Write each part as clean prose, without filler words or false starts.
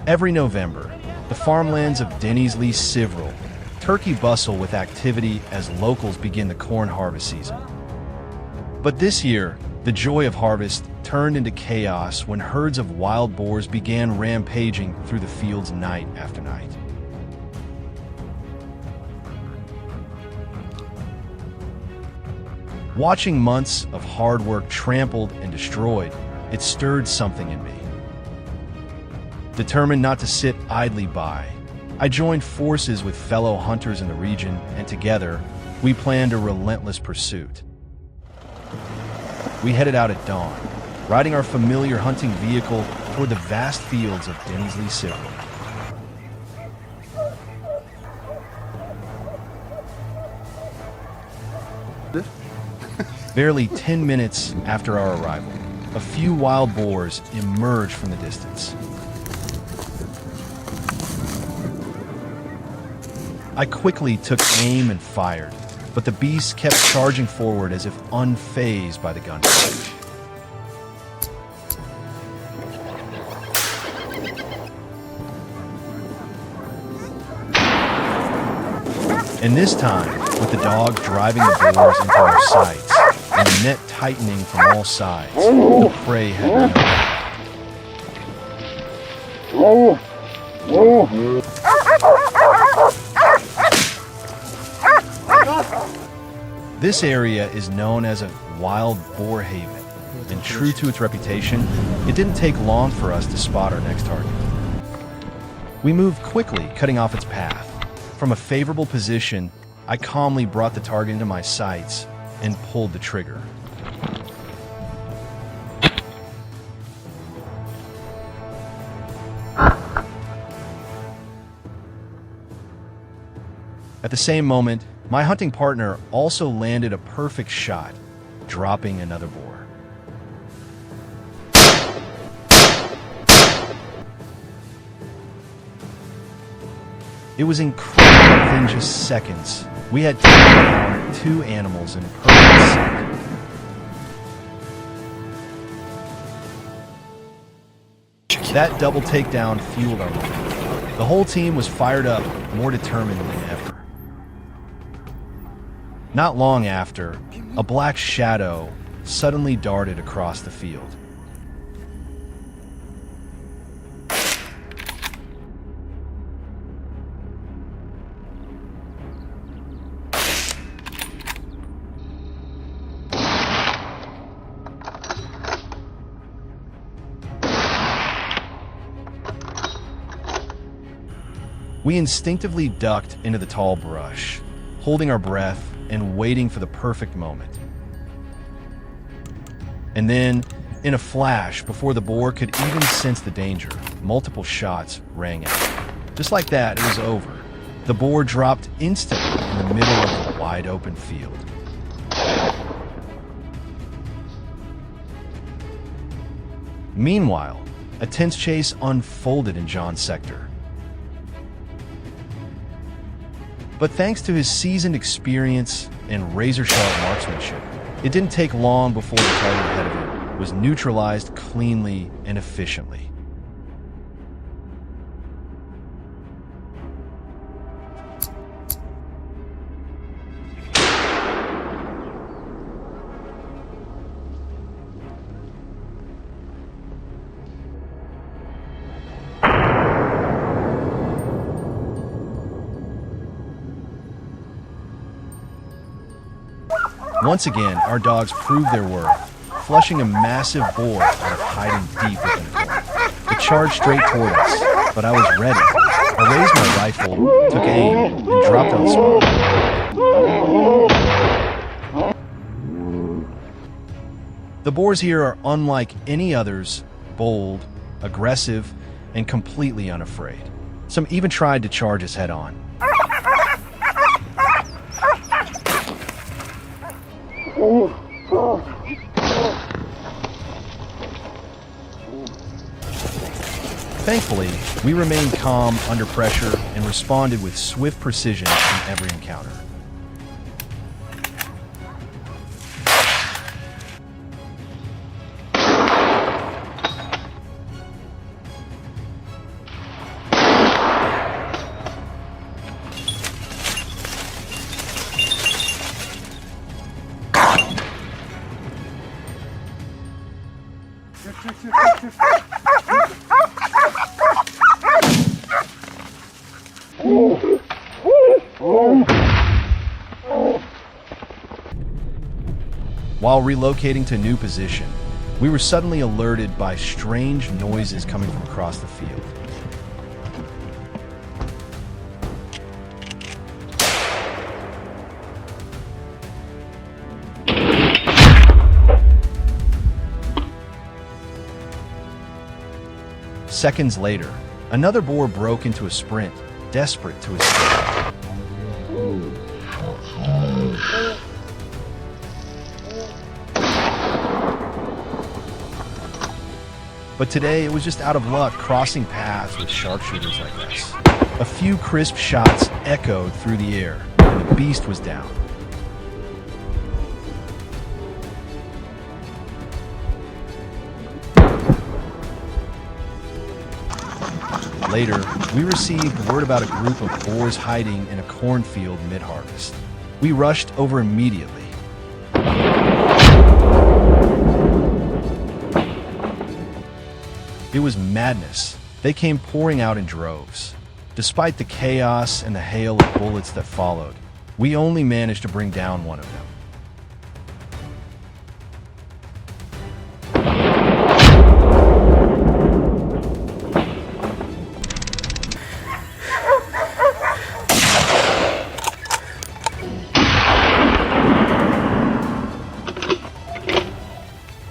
Every November, the farmlands of Denizli-Sivral turkey bustle with activity as locals begin the corn harvest season. But this year, the joy of harvest turned into chaos when herds of wild boars began rampaging through the fields night after night. Watching months of hard work trampled and destroyed, it stirred something in me. Determined not to sit idly by, I joined forces with fellow hunters in the region, and together, we planned a relentless pursuit. We headed out at dawn, riding our familiar hunting vehicle toward the vast fields of Denizli-Sivral. Barely 10 minutes after our arrival, a few wild boars emerged from the distance. I quickly took aim and fired, but the beasts kept charging forward as if unfazed by the gunfire. And this time, with the dog driving the boars into our sights and the net tightening from all sides, the prey had no doubt. This area is known as a wild boar haven, and true to its reputation, it didn't take long for us to spot our next target. We moved quickly, cutting off its path. From a favorable position, I calmly brought the target into my sights and pulled the trigger. At the same moment, my hunting partner also landed a perfect shot, dropping another boar. It was incredible. Within just seconds, we had taken down two animals in perfect sync. That double takedown fueled our momentum. The whole team was fired up, more determined than ever. Not long after, a black shadow suddenly darted across the field. We instinctively ducked into the tall brush, holding our breath and waiting for the perfect moment. And then, in a flash, before the boar could even sense the danger, multiple shots rang out. Just like that, it was over. The boar dropped instantly in the middle of the wide open field. Meanwhile, a tense chase unfolded in John's sector. But thanks to his seasoned experience and razor-sharp marksmanship, it didn't take long before the target ahead of him was neutralized cleanly and efficiently. Once again, our dogs proved their worth, flushing a massive boar out of hiding deep within the corn. It charged straight toward us, but I was ready. I raised my rifle, took aim, and dropped on the spot. The boars here are unlike any others, bold, aggressive, and completely unafraid. Some even tried to charge us head-on. Thankfully, we remained calm under pressure and responded with swift precision in every encounter. While relocating to a new position, we were suddenly alerted by strange noises coming from across the field. Seconds later, another boar broke into a sprint, desperate to escape. But today, it was just out of luck crossing paths with sharpshooters like us. A few crisp shots echoed through the air, and the beast was down. Later, we received word about a group of boars hiding in a cornfield mid-harvest. We rushed over immediately. It was madness. They came pouring out in droves. Despite the chaos and the hail of bullets that followed, we only managed to bring down one of them.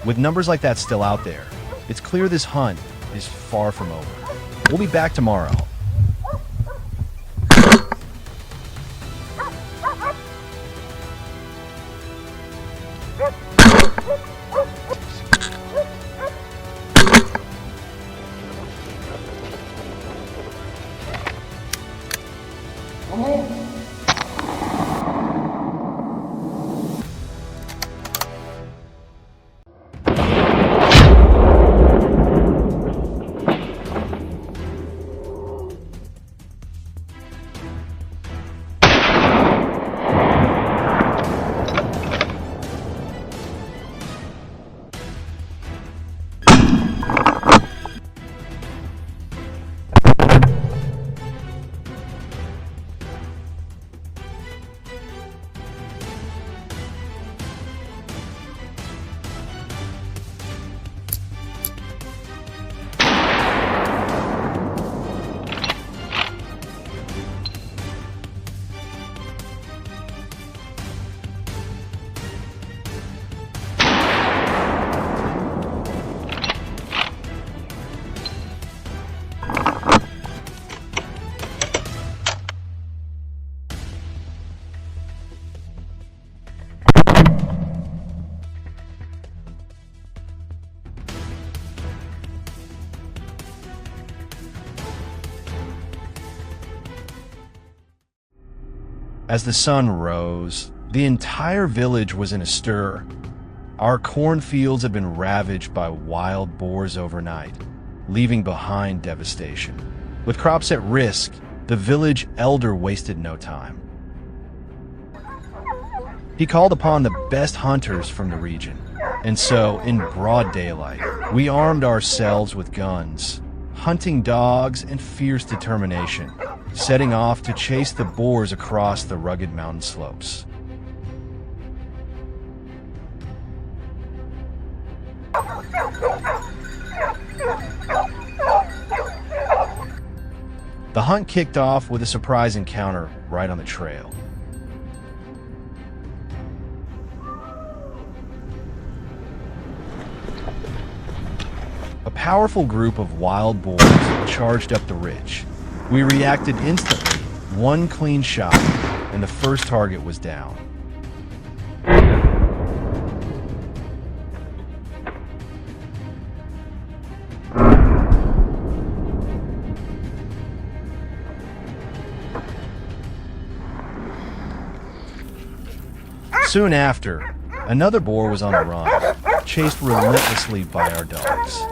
With numbers like that still out there, it's clear this hunt is far from over. We'll be back tomorrow. As the sun rose, the entire village was in a stir. Our cornfields had been ravaged by wild boars overnight, leaving behind devastation. With crops at risk, the village elder wasted no time. He called upon the best hunters from the region, and so, in broad daylight, we armed ourselves with guns, hunting dogs, and fierce determination, setting off to chase the boars across the rugged mountain slopes. The hunt kicked off with a surprise encounter right on the trail. A powerful group of wild boars charged up the ridge. We reacted instantly, one clean shot, and the first target was down. Soon after, another boar was on the run, chased relentlessly by our dogs.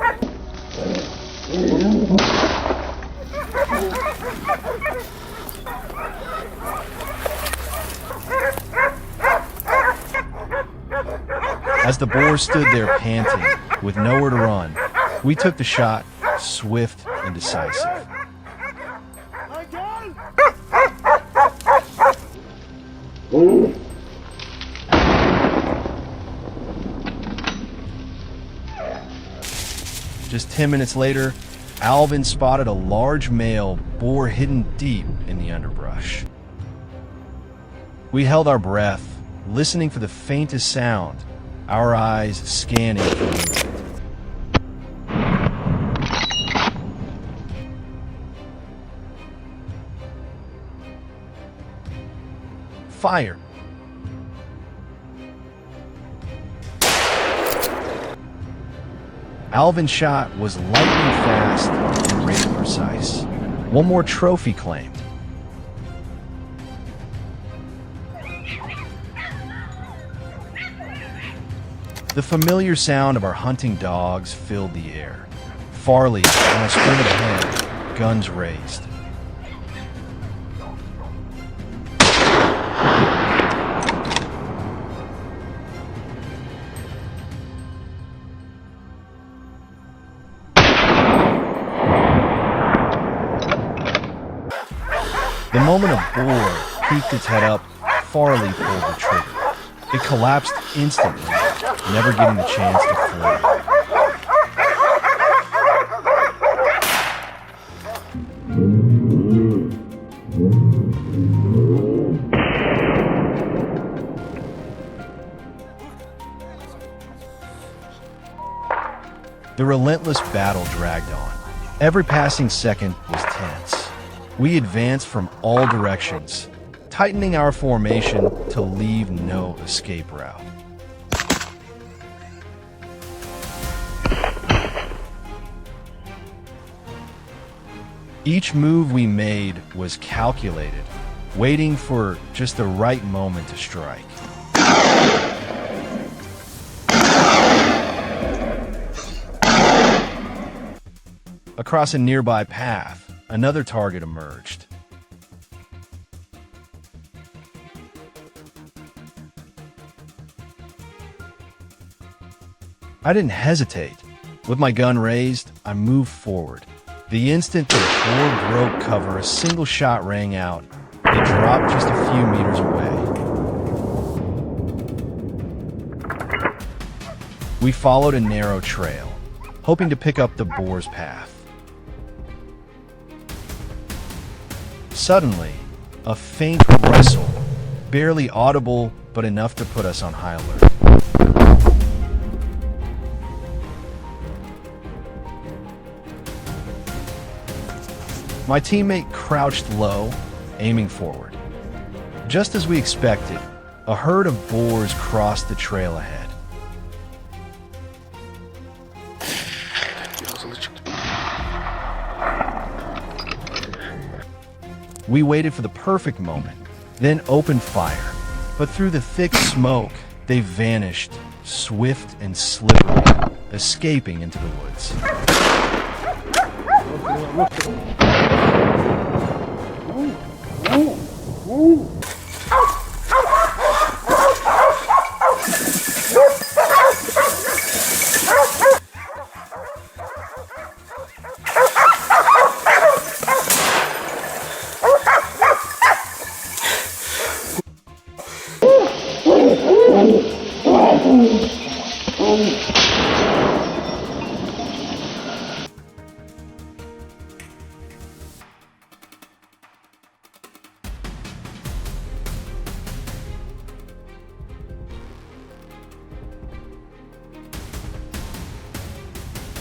As the boar stood there panting, with nowhere to run, we took the shot, swift and decisive. Just 10 minutes later, Alvin spotted a large male boar hidden deep in the underbrush. We held our breath, listening for the faintest sound, our eyes scanning for movement. Fire! Alvin's shot was lightning fast and razor precise. One more trophy claimed. The familiar sound of our hunting dogs filled the air. Farley, when I sprinted ahead, guns raised. The moment a boar peeked its head up, Farley pulled the trigger. It collapsed instantly, never getting the chance to flee. The relentless battle dragged on. Every passing second was tense. We advanced from all directions, tightening our formation to leave no escape route. Each move we made was calculated, waiting for just the right moment to strike. Across a nearby path, another target emerged. I didn't hesitate. With my gun raised, I moved forward. The instant the boar broke cover, a single shot rang out. It dropped just a few meters away. We followed a narrow trail, hoping to pick up the boar's path. Suddenly, a faint rustle, barely audible but enough to put us on high alert. My teammate crouched low, aiming forward. Just as we expected, a herd of boars crossed the trail ahead. We waited for the perfect moment, then opened fire. But through the thick smoke, they vanished, swift and slippery, escaping into the woods.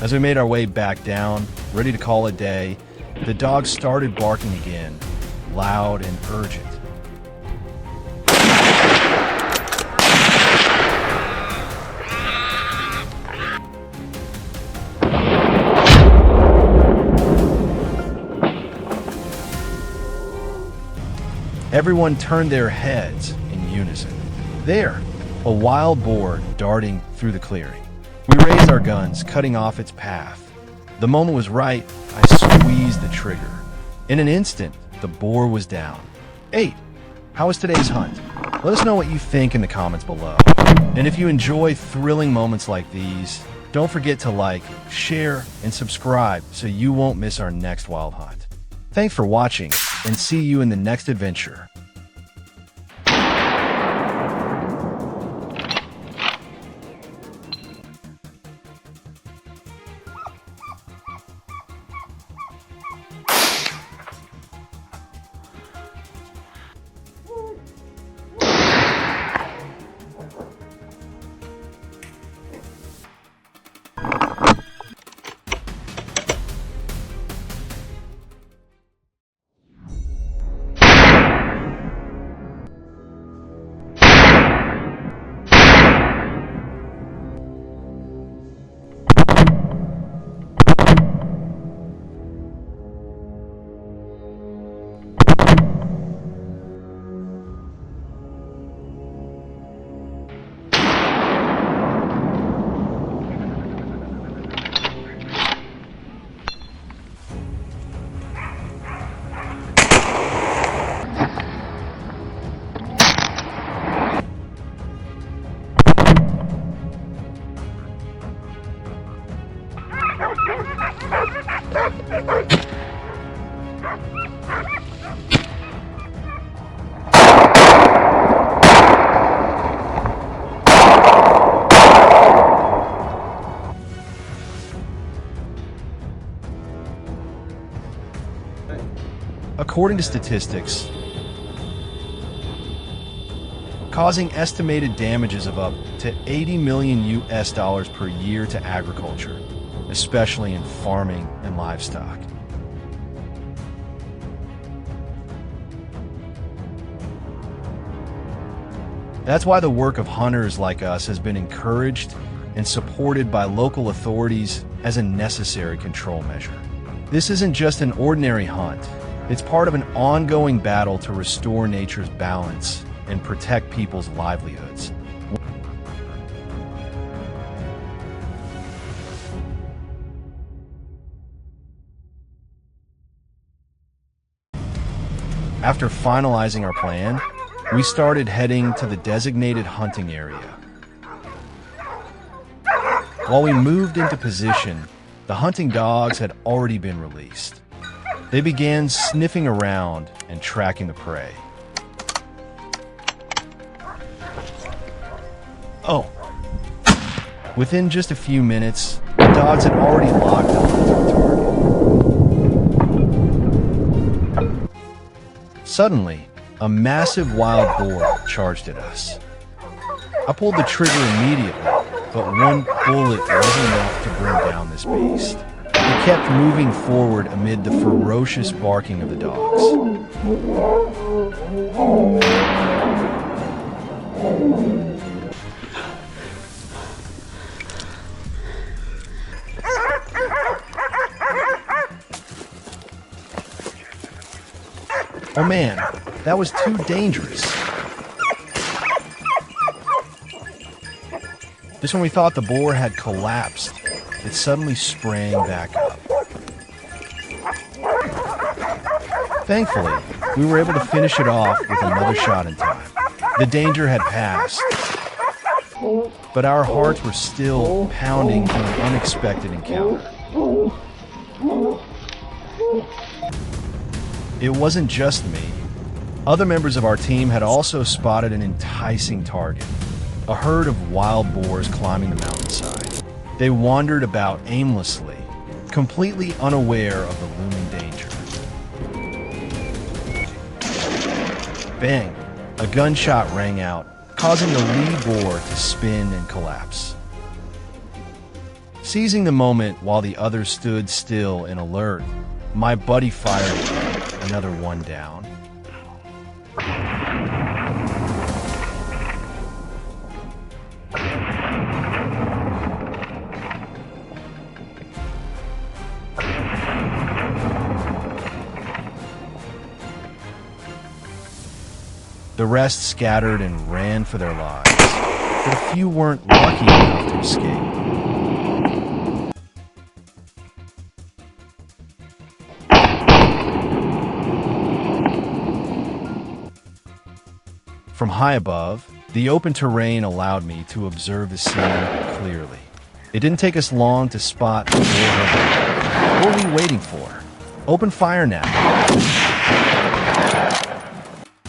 As we made our way back down, ready to call it a day, the dogs started barking again, loud and urgent. Everyone turned their heads in unison. There, a wild boar darting through the clearing. We raised our guns, cutting off its path. The moment was right. I squeezed the trigger. In an instant, the boar was down. 8. How was today's hunt? Let us know what you think in the comments below. And if you enjoy thrilling moments like these, don't forget to like, share, and subscribe so you won't miss our next wild hunt. Thanks for watching, and see you in the next adventure. According to statistics, causing estimated damages of up to $80 million US per year to agriculture, especially in farming and livestock. That's why the work of hunters like us has been encouraged and supported by local authorities as a necessary control measure. This isn't just an ordinary hunt. It's part of an ongoing battle to restore nature's balance and protect people's livelihoods. After finalizing our plan, we started heading to the designated hunting area. While we moved into position, the hunting dogs had already been released. They began sniffing around and tracking the prey. Oh! Within just a few minutes, the dogs had already locked onto our target. Suddenly, a massive wild boar charged at us. I pulled the trigger immediately, but one bullet wasn't enough to bring down this beast. It kept moving forward amid the ferocious barking of the dogs. Oh man, that was too dangerous. Just when we thought the boar had collapsed, it suddenly sprang back up. Thankfully, we were able to finish it off with another shot in time. The danger had passed, but our hearts were still pounding from an unexpected encounter. It wasn't just me. Other members of our team had also spotted an enticing target, a herd of wild boars climbing the mountainside. They wandered about aimlessly, completely unaware of the looming danger. Bang! A gunshot rang out, causing the lead boar to spin and collapse. Seizing the moment while the others stood still and alert, my buddy fired another one down. The rest scattered and ran for their lives. but a few weren't lucky enough to escape. From high above, the open terrain allowed me to observe the scene clearly. It didn't take us long to spot the boar hunter. What were we waiting for? Open fire now.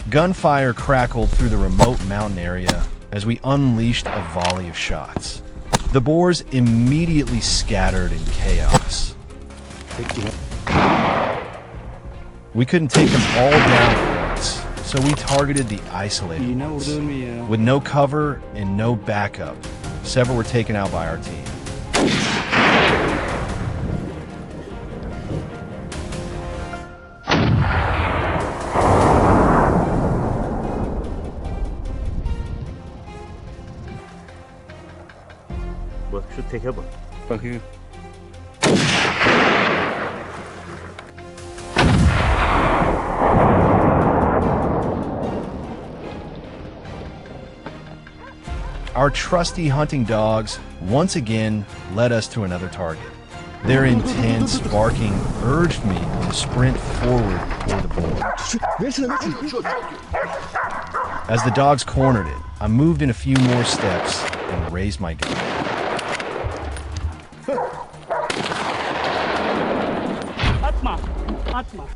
Gunfire crackled through the remote mountain area as we unleashed a volley of shots. The boars immediately scattered in chaos. We couldn't take them all down at once, so we targeted the isolated ones. With no cover and no backup, several were taken out by our team. Bak şu teke bak. Bakayım. Our trusty hunting dogs once again led us to another target. Their intense barking urged me to sprint forward toward the boar. As the dogs cornered it, I moved in a few more steps and raised my gun. Atma. Atma.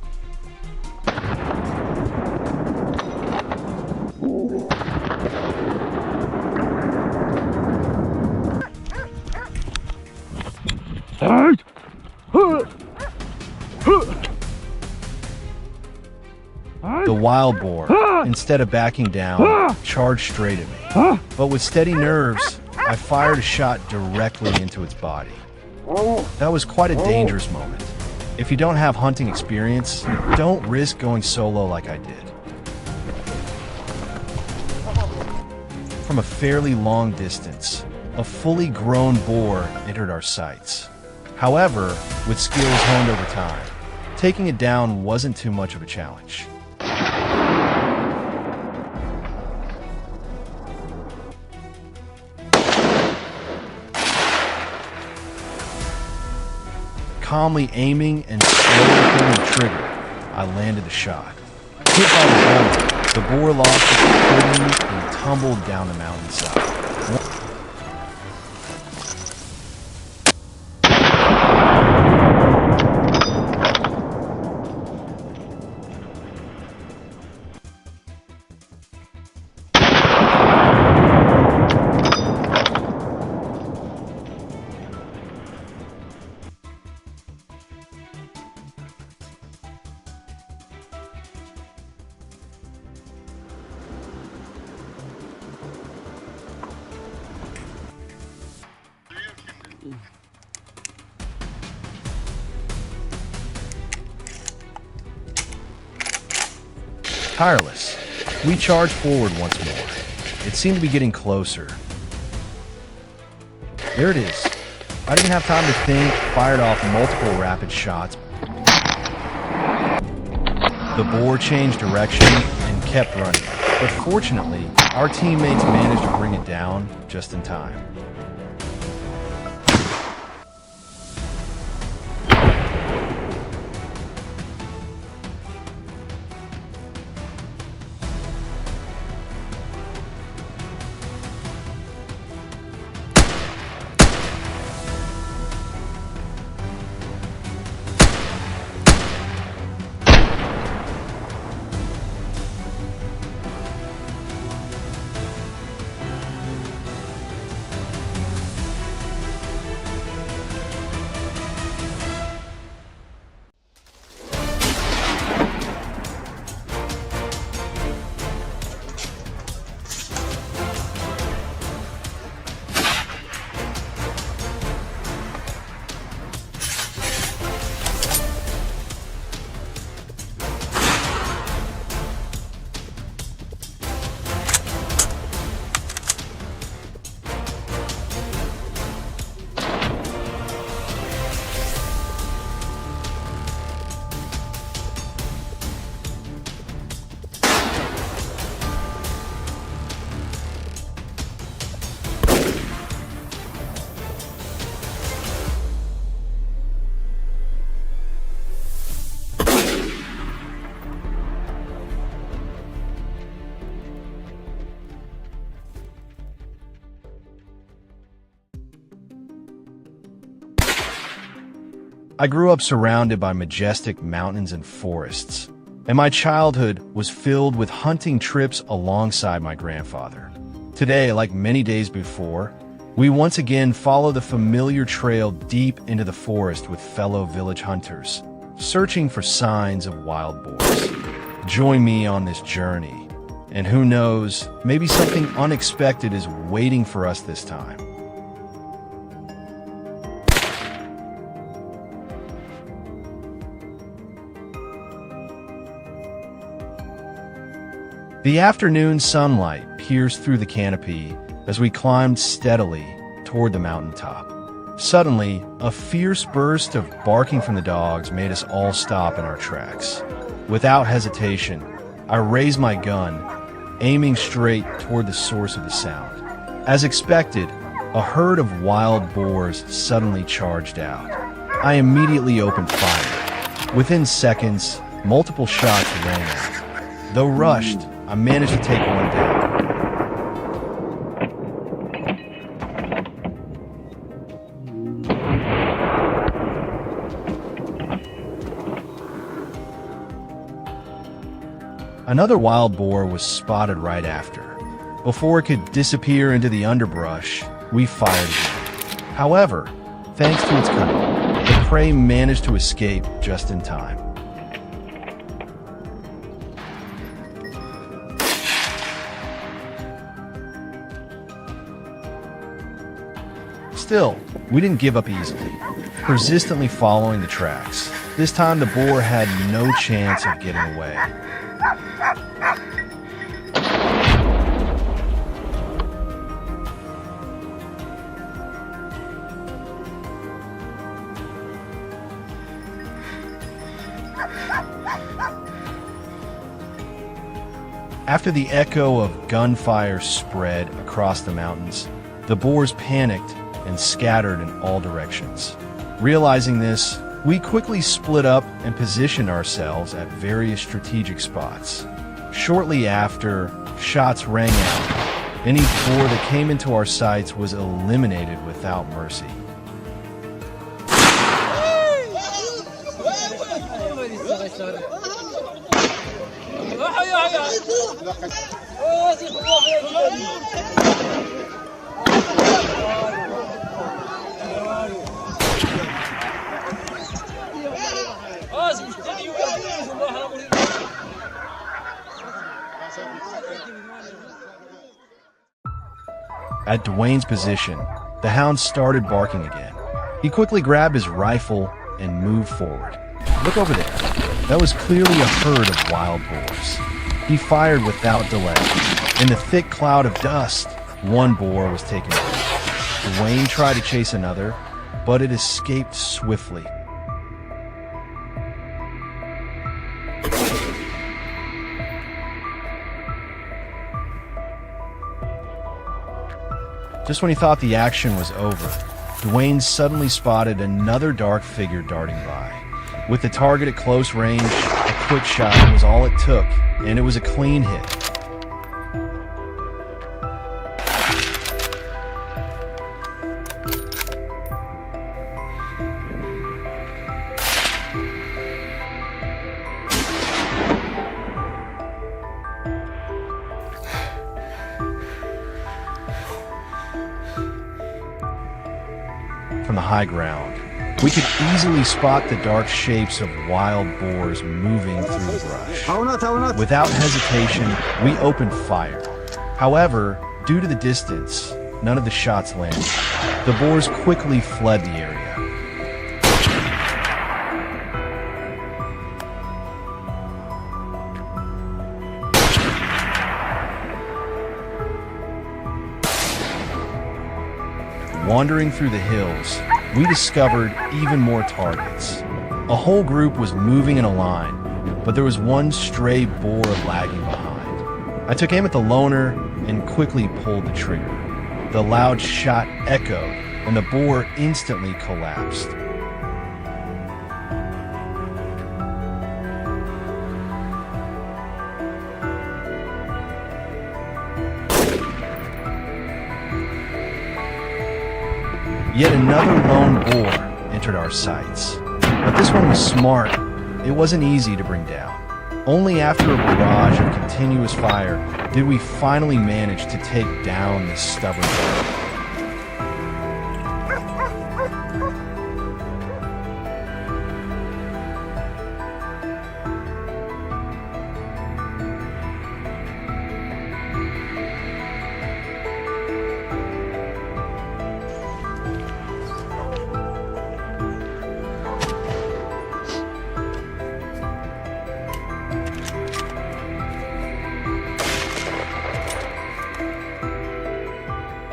The wild boar, instead of backing down, charged straight at me. But with steady nerves, I fired a shot directly into its body. That was quite a dangerous moment. If you don't have hunting experience, don't risk going solo like I did. From a fairly long distance, a fully grown boar entered our sights. However, with skills honed over time, taking it down wasn't too much of a challenge. Calmly aiming and slowly pulling the trigger, I landed the shot. Hit by the boar lost its footing and tumbled down the mountainside. Tireless, we charged forward once more. It seemed to be getting closer. There it is. I didn't have time to think, fired off multiple rapid shots. The boar changed direction and kept running, but fortunately, our teammates managed to bring it down just in time. I grew up surrounded by majestic mountains and forests, and my childhood was filled with hunting trips alongside my grandfather. Today, like many days before, we once again follow the familiar trail deep into the forest with fellow village hunters, searching for signs of wild boars. Join me on this journey, and who knows, maybe something unexpected is waiting for us this time. The afternoon sunlight pierced through the canopy as we climbed steadily toward the mountaintop. Suddenly, a fierce burst of barking from the dogs made us all stop in our tracks. Without hesitation, I raised my gun, aiming straight toward the source of the sound. As expected, a herd of wild boars suddenly charged out. I immediately opened fire. Within seconds, multiple shots rang out. Though rushed, I managed to take one down. Another wild boar was spotted right after. Before it could disappear into the underbrush, we fired again. However, thanks to its cunning, the prey managed to escape just in time. Still, we didn't give up easily, persistently following the tracks. This time the boar had no chance of getting away. After the echo of gunfire spread across the mountains, the boars panicked and scattered in all directions. Realizing this, we quickly split up and positioned ourselves at various strategic spots. Shortly after, shots rang out. Any boar that came into our sights was eliminated without mercy. At Dwayne's position, the hound started barking again. He quickly grabbed his rifle and moved forward. Look over there. That was clearly a herd of wild boars. He fired without delay. In the thick cloud of dust, one boar was taken down. Dwayne tried to chase another, but it escaped swiftly. Just when he thought the action was over, Dwayne suddenly spotted another dark figure darting by. With the target at close range, a quick shot was all it took, and it was a clean hit. From the high ground, we could easily spot the dark shapes of wild boars moving through the brush. Without hesitation, we opened fire. However, due to the distance, none of the shots landed. The boars quickly fled the area. Wandering through the hills, we discovered even more targets. A whole group was moving in a line, but there was one stray boar lagging behind. I took aim at the loner and quickly pulled the trigger. The loud shot echoed, and the boar instantly collapsed. Yet another lone boar entered our sights. But this one was smart. It wasn't easy to bring down. Only after a barrage of continuous fire did we finally manage to take down this stubborn dog.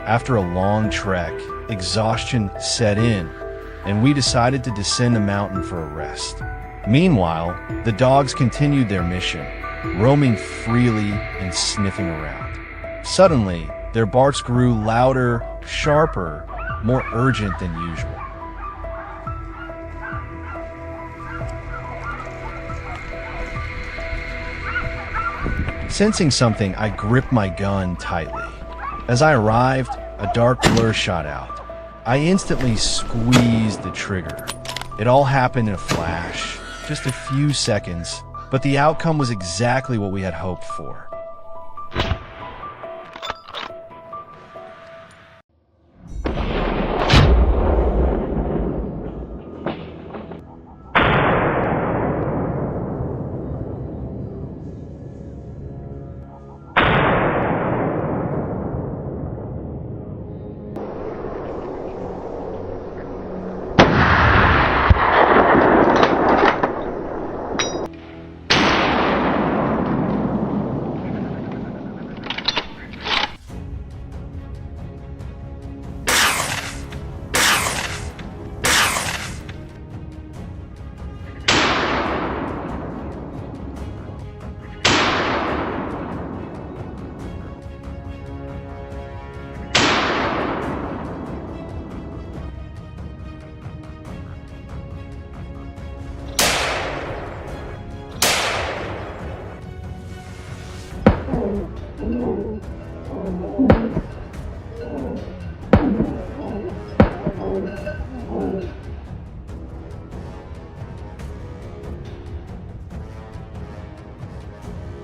After a long trek, exhaustion set in, and we decided to descend the mountain for a rest. Meanwhile, the dogs continued their mission, roaming freely and sniffing around. Suddenly, their barks grew louder, sharper, more urgent than usual. Sensing something, I gripped my gun tightly. As I arrived, a dark blur shot out. I instantly squeezed the trigger. It all happened in a flash, just a few seconds, but the outcome was exactly what we had hoped for.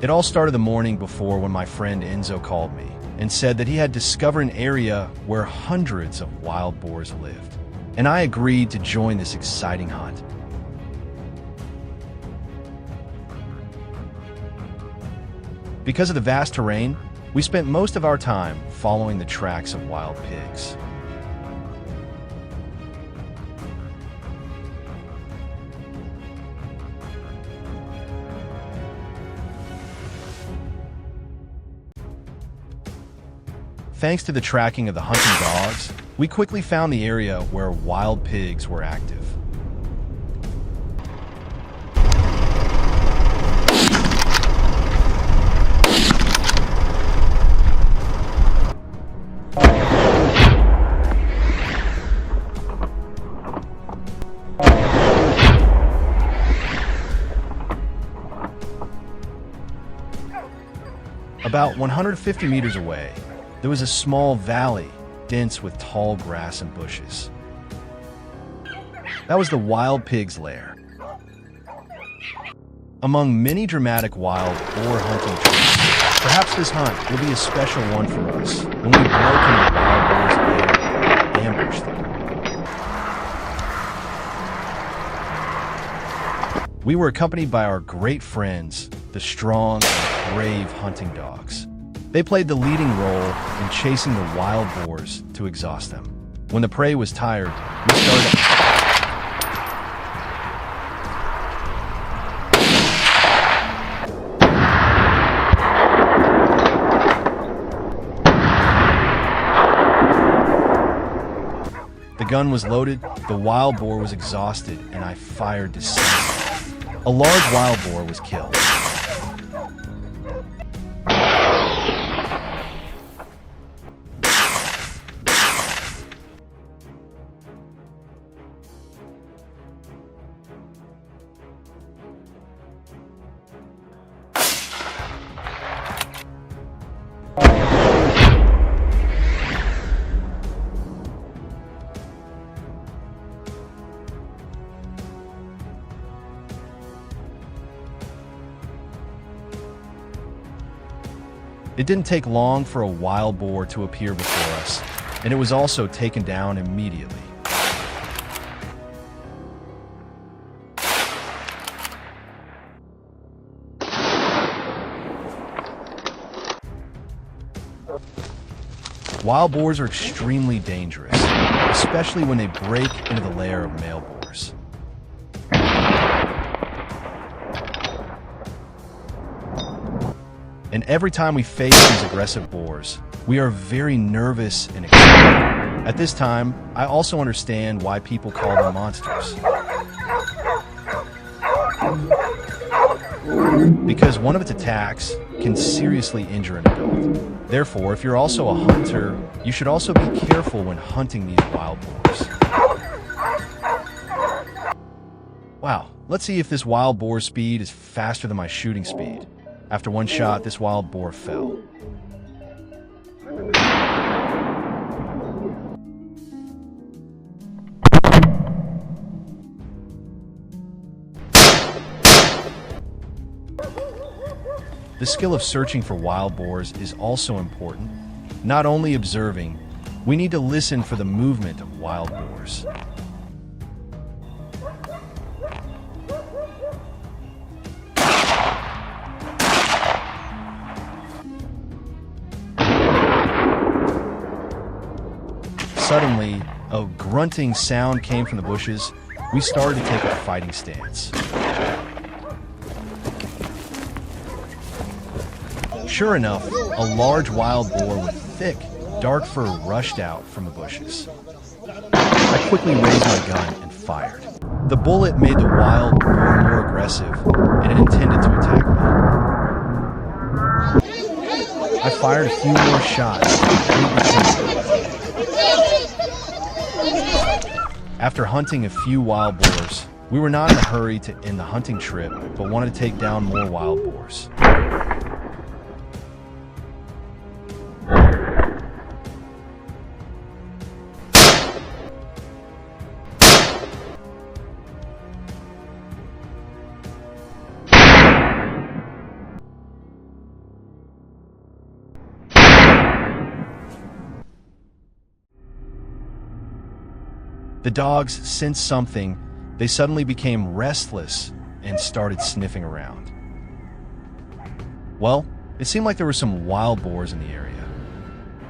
It all started the morning before when my friend Enzo called me and said that he had discovered an area where hundreds of wild boars lived, and I agreed to join this exciting hunt. Because of the vast terrain, we spent most of our time following the tracks of wild pigs. Thanks to the tracking of the hunting dogs, we quickly found the area where wild pigs were active. About 150 meters away, there was a small valley, dense with tall grass and bushes. That was the wild pig's lair. Among many dramatic wild boar hunting trips, perhaps this hunt will be a special one for us when we broke into the wild boar's lair and ambushed them. We were accompanied by our great friends, the strong and brave hunting dogs. They played the leading role in chasing the wild boars to exhaust them. When the prey was tired, we started... The gun was loaded, the wild boar was exhausted, and I fired decisively. A large wild boar was killed. It didn't take long for a wild boar to appear before us, and it was also taken down immediately. Wild boars are extremely dangerous, especially when they break into the lair of male boars. And every time we face these aggressive boars, we are very nervous and excited. At this time, I also understand why people call them monsters. Because one of its attacks can seriously injure an adult. Therefore, if you're also a hunter, you should also be careful when hunting these wild boars. Wow, let's see if this wild boar's speed is faster than my shooting speed. After one shot, this wild boar fell. The skill of searching for wild boars is also important. Not only observing, we need to listen for the movement of wild boars. Suddenly, a grunting sound came from the bushes. We started to take a fighting stance. Sure enough, a large wild boar with thick, dark fur rushed out from the bushes. I quickly raised my gun and fired. The bullet made the wild boar more aggressive, and it intended to attack me. I fired a few more shots. After hunting a few wild boars, we were not in a hurry to end the hunting trip, but wanted to take down more wild boars. The dogs sensed something. They suddenly became restless and started sniffing around. Well, it seemed like there were some wild boars in the area.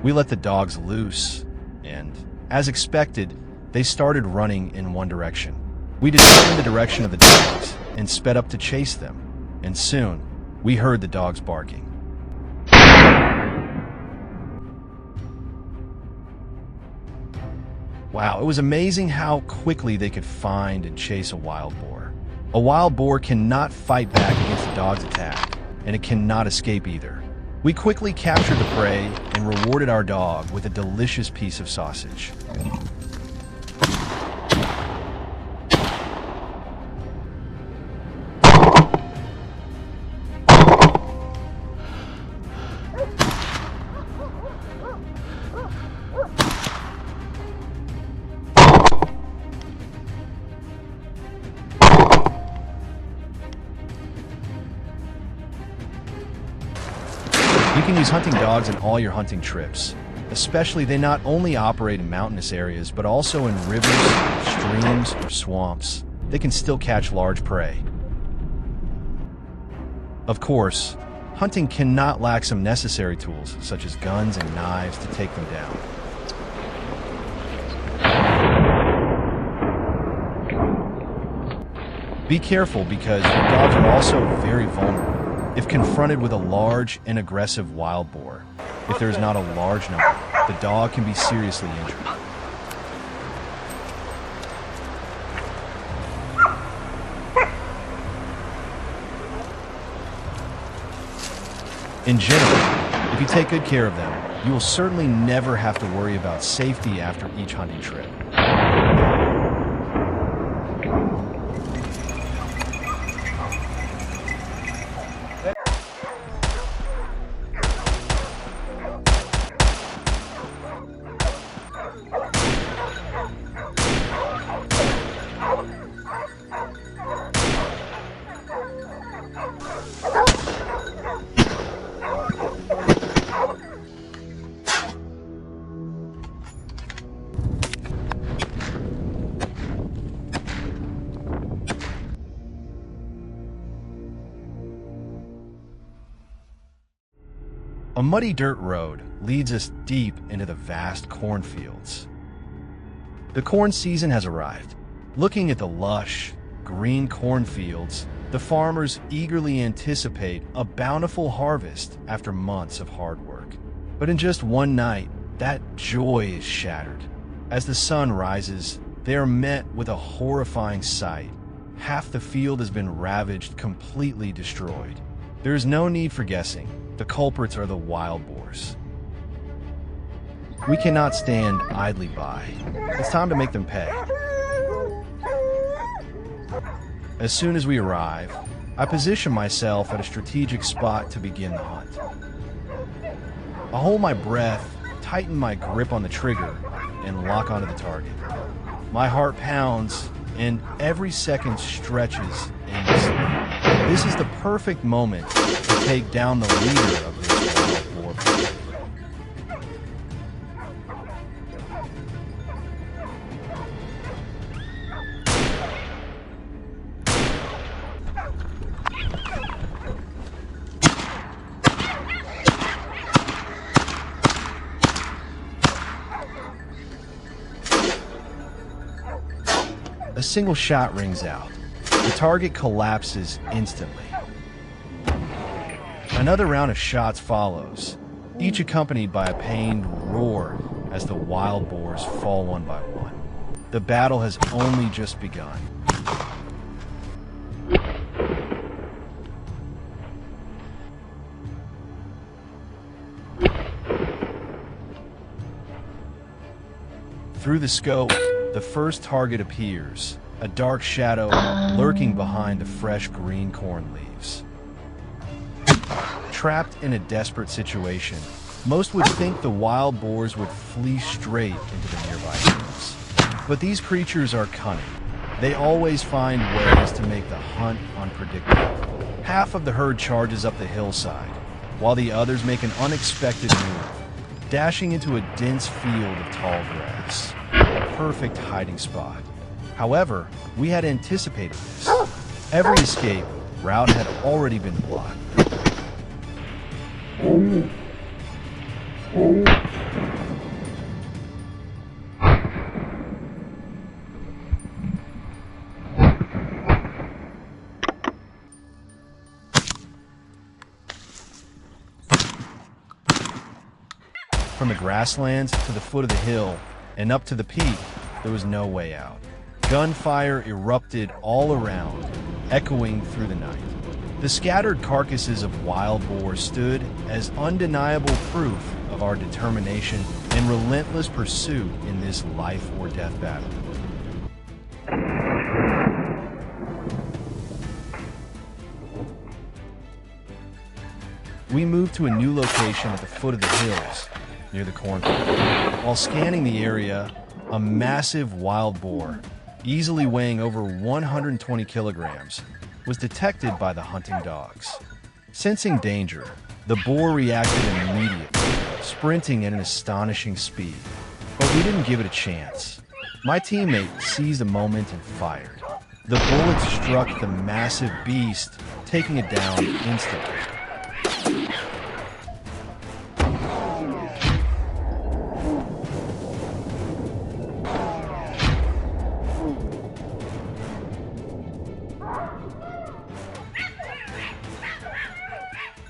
We let the dogs loose, and, as expected, they started running in one direction. We determined the direction of the dogs and sped up to chase them, and soon, we heard the dogs barking. Wow, it was amazing how quickly they could find and chase a wild boar. A wild boar cannot fight back against a dog's attack, and it cannot escape either. We quickly captured the prey and rewarded our dog with a delicious piece of sausage. You can use hunting dogs in all your hunting trips. Especially, they not only operate in mountainous areas, but also in rivers, streams, or swamps. They can still catch large prey. Of course, hunting cannot lack some necessary tools, such as guns and knives, to take them down. Be careful because your dogs are also very vulnerable. If confronted with a large and aggressive wild boar, if there is not a large number, the dog can be seriously injured. In general, if you take good care of them, you will certainly never have to worry about safety after each hunting trip. A muddy dirt road leads us deep into the vast cornfields. The corn season has arrived. Looking at the lush, green cornfields, the farmers eagerly anticipate a bountiful harvest after months of hard work. But in just one night, that joy is shattered. As the sun rises, they are met with a horrifying sight. Half the field has been ravaged, completely destroyed. There is no need for guessing. The culprits are the wild boars. We cannot stand idly by. It's time to make them pay. As soon as we arrive, I position myself at a strategic spot to begin the hunt. I hold my breath, tighten my grip on the trigger, and lock onto the target. My heart pounds, and every second stretches endlessly. This is the perfect moment to take down the leader of this wild boar pack. A single shot rings out. The target collapses instantly. Another round of shots follows, each accompanied by a pained roar as the wild boars fall one by one. The battle has only just begun. Through the scope, the first target appears, a dark shadow lurking behind the fresh green corn leaves. Trapped in a desperate situation, most would think the wild boars would flee straight into the nearby hills. But these creatures are cunning. They always find ways to make the hunt unpredictable. Half of the herd charges up the hillside, while the others make an unexpected move, dashing into a dense field of tall grass. A perfect hiding spot. However, we had anticipated this. Every escape route had already been blocked. From the grasslands to the foot of the hill and up to the peak, there was no way out. Gunfire erupted all around, echoing through the night. The scattered carcasses of wild boar stood as undeniable proof of our determination and relentless pursuit in this life or death battle. We moved to a new location at the foot of the hills, near the cornfield. While scanning the area, a massive wild boar, easily weighing over 120 kilograms, was detected by the hunting dogs. Sensing danger, the boar reacted immediately, sprinting at an astonishing speed. But we didn't give it a chance. My teammate seized the moment and fired. The bullet struck the massive beast, taking it down instantly.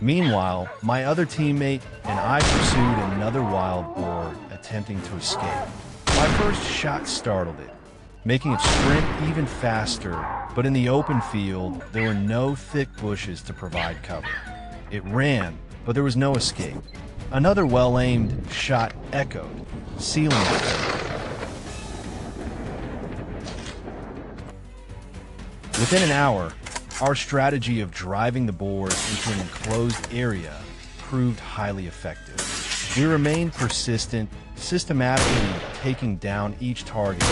Meanwhile, my other teammate and I pursued another wild boar attempting to escape. My first shot startled it, making it sprint even faster, but in the open field, there were no thick bushes to provide cover. It ran, but there was no escape. Another well-aimed shot echoed, sealing it. Within an hour, our strategy of driving the boars into an enclosed area proved highly effective. We remained persistent, systematically taking down each target,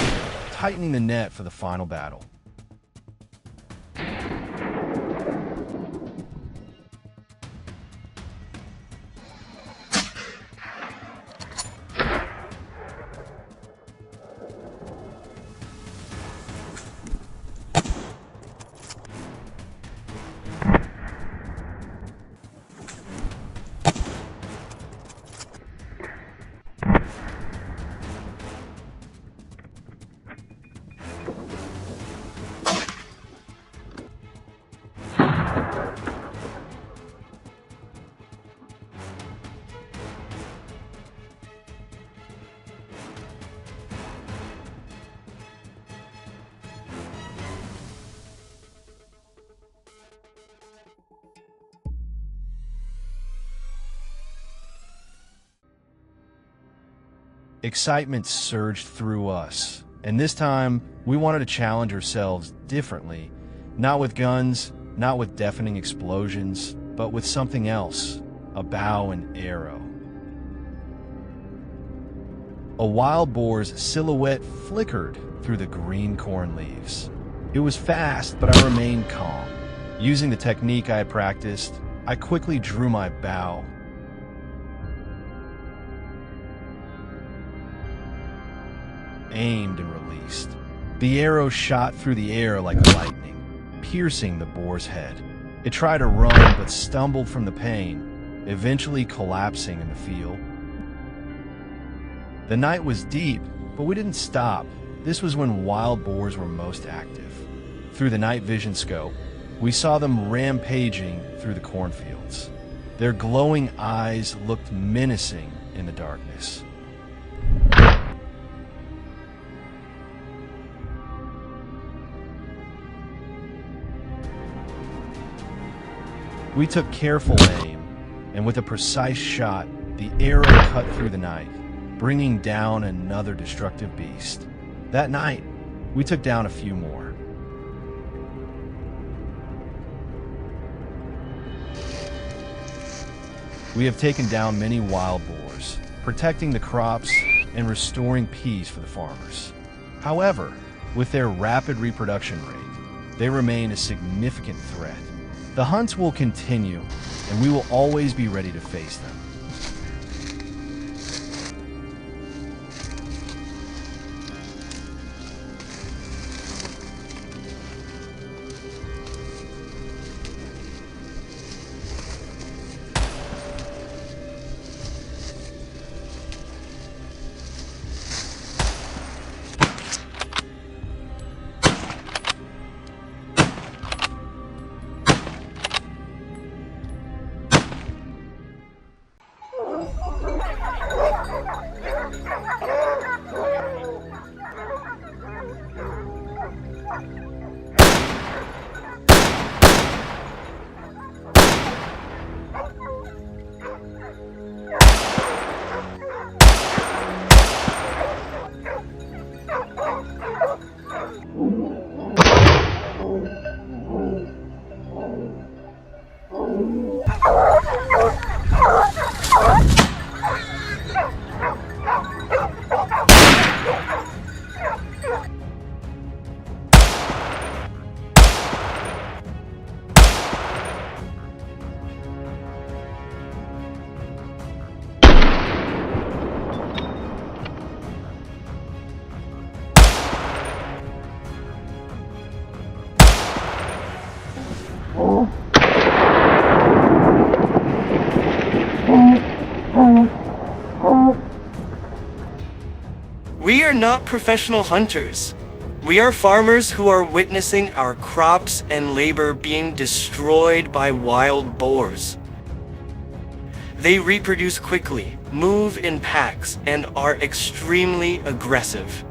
tightening the net for the final battle. Excitement surged through us, and this time we wanted to challenge ourselves differently, not with guns, not with deafening explosions, but with something else, a bow and arrow. A wild boar's silhouette flickered through the green corn leaves. It was fast, but I remained calm. Using the technique I had practiced, I quickly drew my bow. Aimed and released. The arrow shot through the air like lightning, piercing the boar's head. It tried to run but stumbled from the pain, eventually collapsing in the field. The night was deep, but we didn't stop. This was when wild boars were most active. Through the night vision scope, we saw them rampaging through the cornfields. Their glowing eyes looked menacing in the darkness. We took careful aim, and with a precise shot, the arrow cut through the night, bringing down another destructive beast. That night, we took down a few more. We have taken down many wild boars, protecting the crops and restoring peace for the farmers. However, with their rapid reproduction rate, they remain a significant threat. The hunts will continue, and we will always be ready to face them. We are not professional hunters. We are farmers who are witnessing our crops and labor being destroyed by wild boars. They reproduce quickly, move in packs, and are extremely aggressive.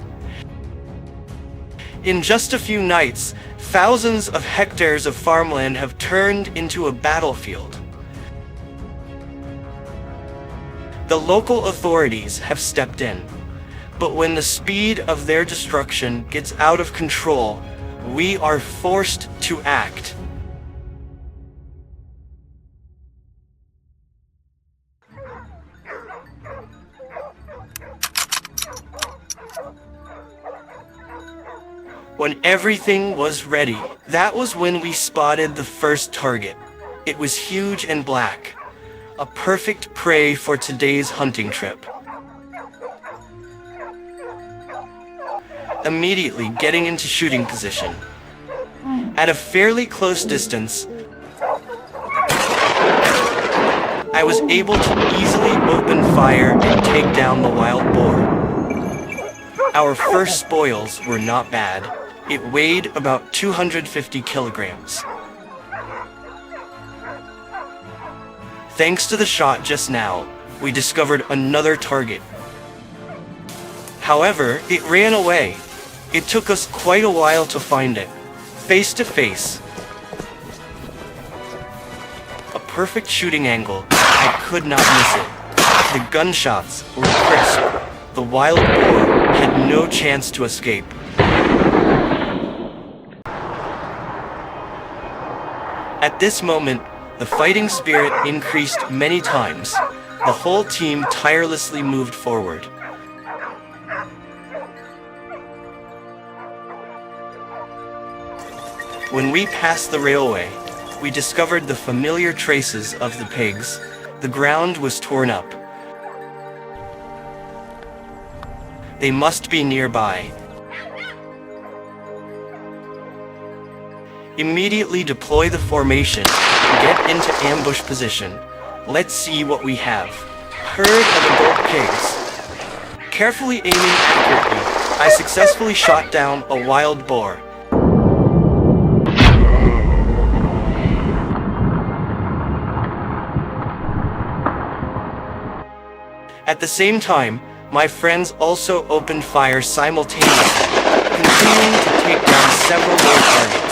In just a few nights, thousands of hectares of farmland have turned into a battlefield. The local authorities have stepped in. But when the speed of their destruction gets out of control, we are forced to act. When everything was ready, that was when we spotted the first target. It was huge and black, a perfect prey for today's hunting trip. Immediately getting into shooting position. At a fairly close distance, I was able to easily open fire and take down the wild boar. Our first spoils were not bad. It weighed about 250 kilograms. Thanks to the shot just now, we discovered another target. However, it ran away. It took us quite a while to find it. Face to face. A perfect shooting angle. I could not miss it. The gunshots were crisp, the wild boar had no chance to escape. At this moment, the fighting spirit increased many times. The whole team tirelessly moved forward. When we passed the railway, we discovered the familiar traces of the pigs. The ground was torn up. They must be nearby. Immediately deploy the formation. Get into ambush position. Let's see what we have. Herd of adult pigs. Carefully aiming accurately, I successfully shot down a wild boar. At the same time, my friends also opened fire simultaneously, continuing to take down several more targets.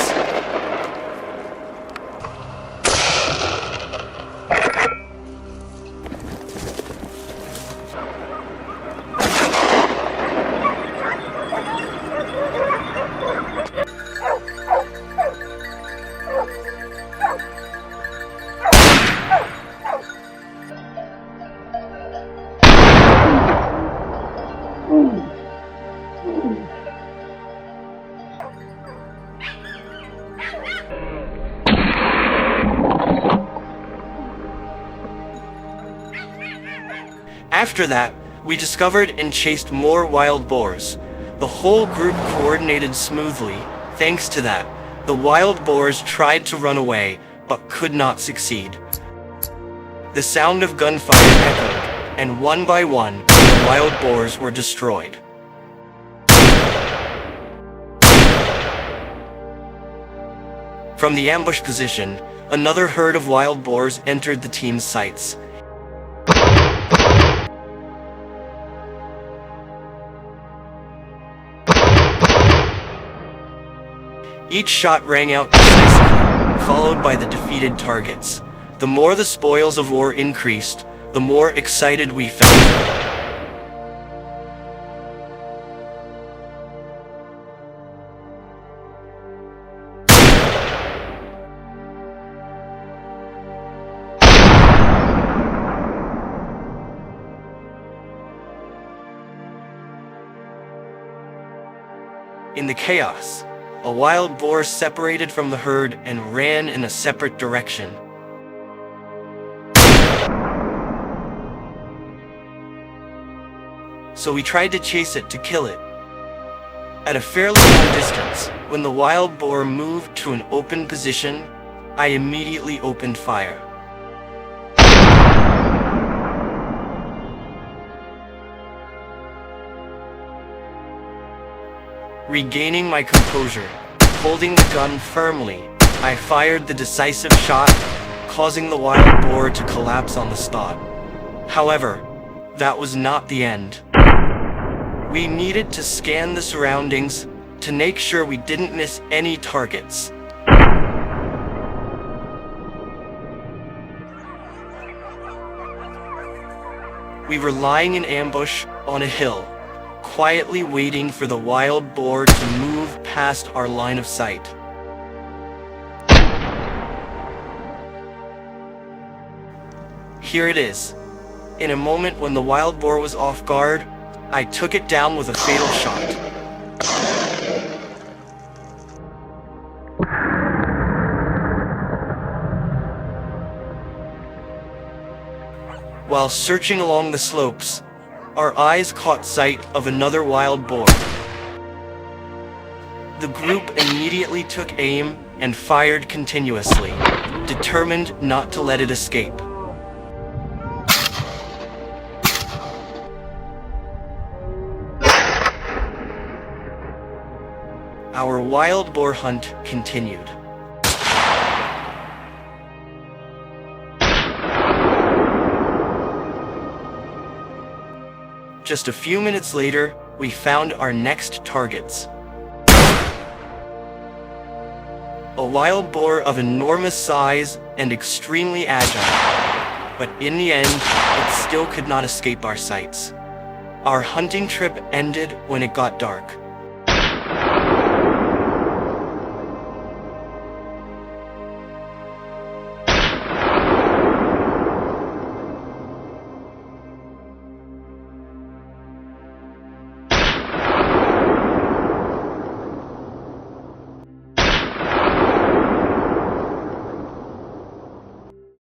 After that, we discovered and chased more wild boars. The whole group coordinated smoothly. Thanks to that, the wild boars tried to run away, but could not succeed. The sound of gunfire echoed, and one by one, the wild boars were destroyed. From the ambush position, another herd of wild boars entered the team's sights. Each shot rang out decisively, followed by the defeated targets. The more the spoils of war increased, the more excited we felt. In the chaos, a wild boar separated from the herd and ran in a separate direction. So we tried to chase it to kill it. At a fairly long distance, when the wild boar moved to an open position, I immediately opened fire. Regaining my composure, holding the gun firmly, I fired the decisive shot, causing the wild boar to collapse on the spot. However, that was not the end. We needed to scan the surroundings to make sure we didn't miss any targets. We were lying in ambush on a hill, quietly waiting for the wild boar to move past our line of sight. Here it is. In a moment when the wild boar was off guard, I took it down with a fatal shot. While searching along the slopes, our eyes caught sight of another wild boar. The group immediately took aim and fired continuously, determined not to let it escape. Our wild boar hunt continued. Just a few minutes later, we found our next targets. A wild boar of enormous size and extremely agile, but in the end, it still could not escape our sights. Our hunting trip ended when it got dark.